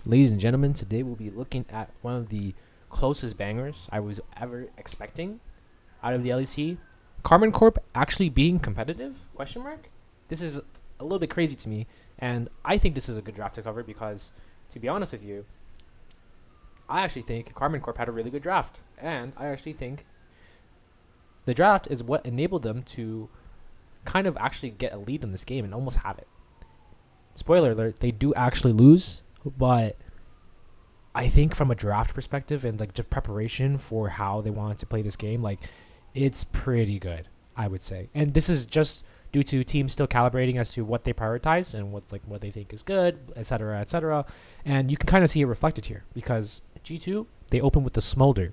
Ladies and gentlemen, today we'll be looking at one of the closest bangers I was ever expecting out of the LEC. Karmine Corp actually being competitive? Question mark. This is a little bit crazy to me, and I think this is a good draft to cover because, to be honest with you, I actually think Karmine Corp had a really good draft, and I actually think the draft is what enabled them to kind of actually get a lead in this game and almost have it. Spoiler alert: they do actually lose, but I think from a draft perspective and like just preparation for how they wanted to play this game, like it's pretty good, I would say. And this is just due to teams still calibrating as to what they prioritize and what's like what they think is good, etc., etc. And you can kind of see it reflected here because G2 they open with the Smolder,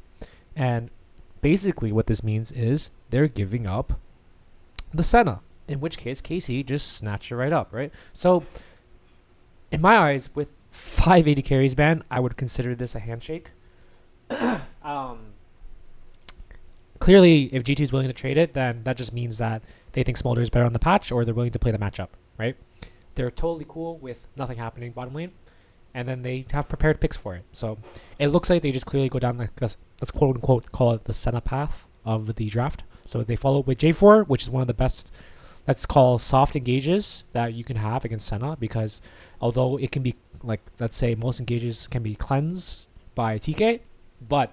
and basically what this means is they're giving up the Senna. In which case, KC just snatched it right up, right? So in my eyes, with 580 carries ban, I would consider this a handshake. um, Clearly, if G2 is willing to trade it, then that just means that they think Smolder is better on the patch, or they're willing to play the matchup, right? They're totally cool with nothing happening bottom lane, and then they have prepared picks for it. So it looks like they just clearly go down like this, let's quote unquote call it the Senna path of the draft. So they follow with J4, which is one of the best, let's call soft engages that you can have against Senna, because although it can be like, let's say most engages can be cleansed by TK, but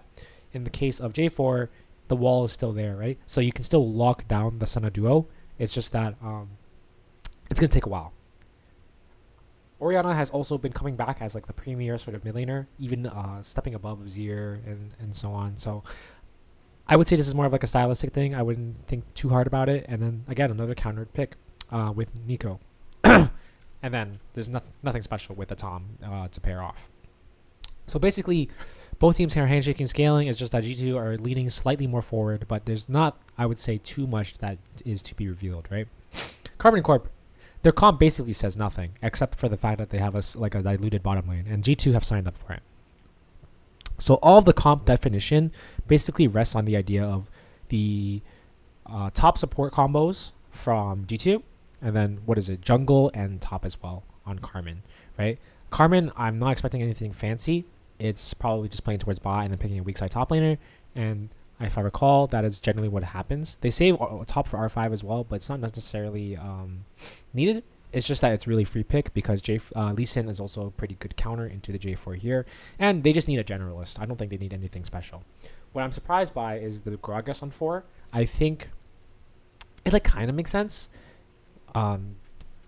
in the case of J4, the wall is still there, right? So you can still lock down the Senna duo. It's just that it's gonna take a while. Orianna has also been coming back as like the premier sort of mid laner, even stepping above Zir and so on. So I would say this is more of like a stylistic thing. I wouldn't think too hard about it. And then again, another countered pick with Nico. And then there's nothing special with the Tom to pair off. So basically, both teams are handshaking scaling. It's just that G2 are leaning slightly more forward, but there's not, I would say, too much that is to be revealed, right? Karmine Corp, their comp basically says nothing, except for the fact that they have a diluted bottom lane, and G2 have signed up for it. So all of the comp definition basically rests on the idea of the top support combos from G2, and then what is it, jungle and top as well on Karmine, right? Karmine, I'm not expecting anything fancy. It's probably just playing towards bot and then picking a weak side top laner. And if I recall, that is generally what happens. They save top for R5 as well, but it's not necessarily needed. It's just that it's really free pick because Lee Sin is also a pretty good counter into the J4 here. And they just need a generalist. I don't think they need anything special. What I'm surprised by is the Gragas on 4. I think it like kind of makes sense.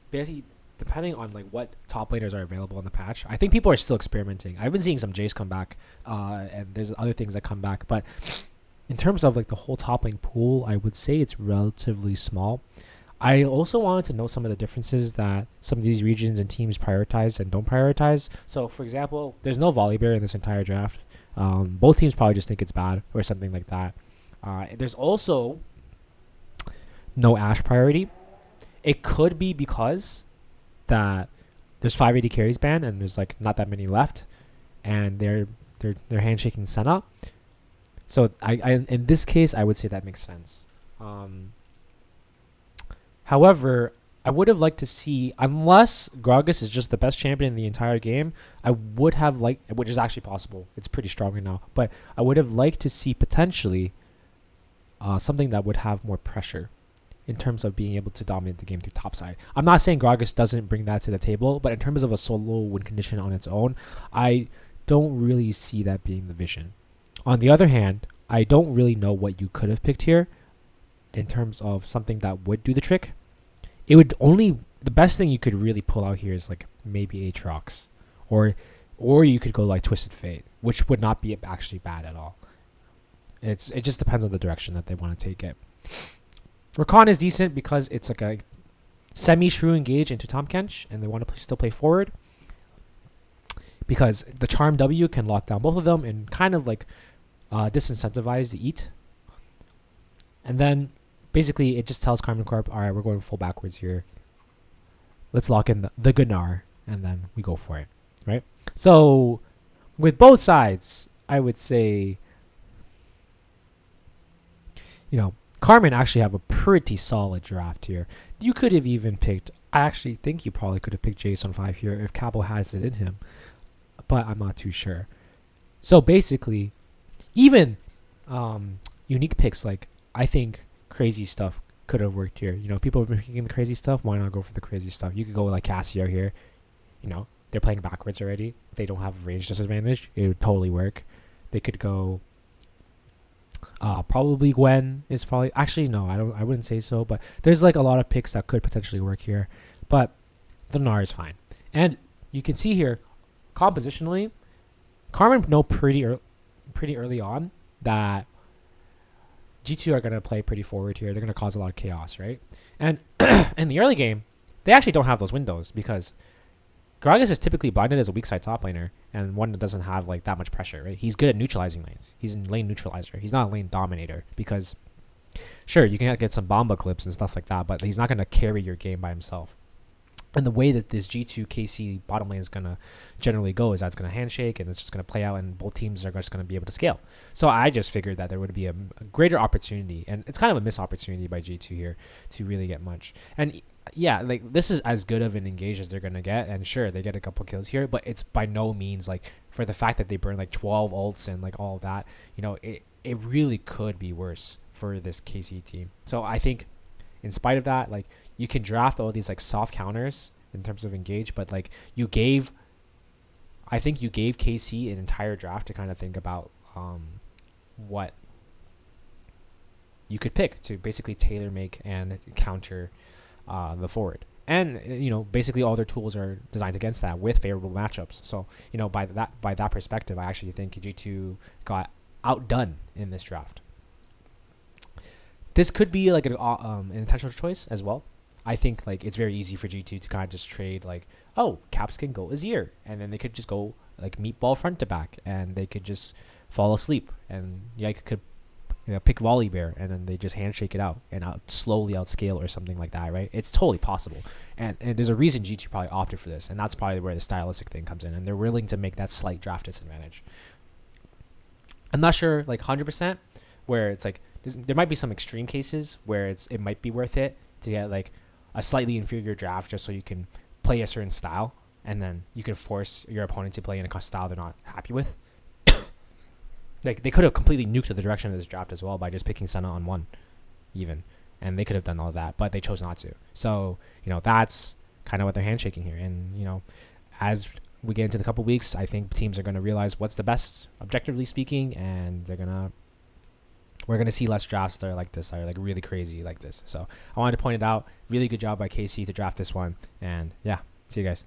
Basically, depending on like what top laners are available in the patch, I think people are still experimenting. I've been seeing some Jace come back, and there's other things that come back. But in terms of like the whole top lane pool, I would say it's relatively small. I also wanted to know some of the differences that some of these regions and teams prioritize and don't prioritize. So, for example, there's no Volibear in this entire draft. Both teams probably just think it's bad or something like that. There's also no Ashe priority. It could be because that there's 580 carries banned and there's like not that many left, and they're handshaking Senna. So I in this case I would say that makes sense. However, I would have liked to see, unless Gragas is just the best champion in the entire game, I would have liked, which is actually possible. It's pretty strong right now, but I would have liked to see potentially something that would have more pressure in terms of being able to dominate the game through topside. I'm not saying Gragas doesn't bring that to the table, but in terms of a solo win condition on its own, I don't really see that being the vision. On the other hand, I don't really know what you could have picked here in terms of something that would do the trick. It would only, the best thing you could really pull out here is like maybe Aatrox, or you could go like Twisted Fate, which would not be actually bad at all. It just depends on the direction that they want to take it. Rakan is decent because it's like a semi-shrew engage into Tahm Kench, and they want to still play forward because the Charm W can lock down both of them and kind of like disincentivize the eat. And then basically it just tells Karmine Corp, all right, we're going full backwards here. Let's lock in the Gunnar, and then we go for it, right? So with both sides, I would say, Karmine actually have a pretty solid draft here. You could have even picked, I actually think you probably could have picked Jace on 5 here if Cabo has it in him. but I'm not too sure. So basically, even unique picks, like I think crazy stuff could have worked here. You know, people have been picking the crazy stuff. Why not go for the crazy stuff? You could go with like Casio here. You know, they're playing backwards already. They don't have a range disadvantage. It would totally work. They could go. Probably Gwen is probably actually no. I wouldn't say so. But there's like a lot of picks that could potentially work here. But the Gnar is fine. And you can see here, compositionally, Karmine know pretty early on that G2 are going to play pretty forward here. They're going to cause a lot of chaos, right? And in the early game, they actually don't have those windows because Gragas is typically blinded as a weak side top laner and one that doesn't have like that much pressure, right? He's good at neutralizing lanes. He's a lane neutralizer. He's not a lane dominator because, sure, you can get some Bomba clips and stuff like that, but he's not going to carry your game by himself. And the way that this G2 KC bottom lane is going to generally go is that it's going to handshake and it's just going to play out and both teams are just going to be able to scale. So I just figured that there would be a greater opportunity, and it's kind of a missed opportunity by G2 here to really get much. And yeah, like this is as good of an engage as they're going to get, and sure, they get a couple kills here, but it's by no means like for the fact that they burn like 12 ults and like all of that, you know, it really could be worse for this KC team. So I think in spite of that, like you can draft all these like soft counters in terms of engage, but like I think you gave KC an entire draft to kind of think about what you could pick to basically tailor make and counter the forward. And you know, basically all their tools are designed against that with favorable matchups. So you know, by that perspective, I actually think G2 got outdone in this draft. This could be like an intentional choice as well. I think like it's very easy for G2 to kind of just trade like, oh, Caps can go Azir, and then they could just go like meatball front to back, and they could just fall asleep, and Yike could pick Volley Bear, and then they just handshake it out and slowly outscale or something like that, right? It's totally possible, and there's a reason G2 probably opted for this, and that's probably where the stylistic thing comes in, and they're willing to make that slight draft disadvantage. I'm not sure like 100% where it's like there might be some extreme cases where it might be worth it to get like a slightly inferior draft just so you can play a certain style, and then you can force your opponent to play in a style they're not happy with. Like they could have completely nuked the direction of this draft as well by just picking Senna on 1 even, and they could have done all of that, but they chose not to. So you know, that's kind of what they're handshaking here. And you know, as we get into the couple weeks, I think teams are going to realize what's the best objectively speaking, and we're gonna see less drafts that are like this, that are like really crazy like this. So I wanted to point it out. Really good job by KC to draft this one. And yeah, see you guys.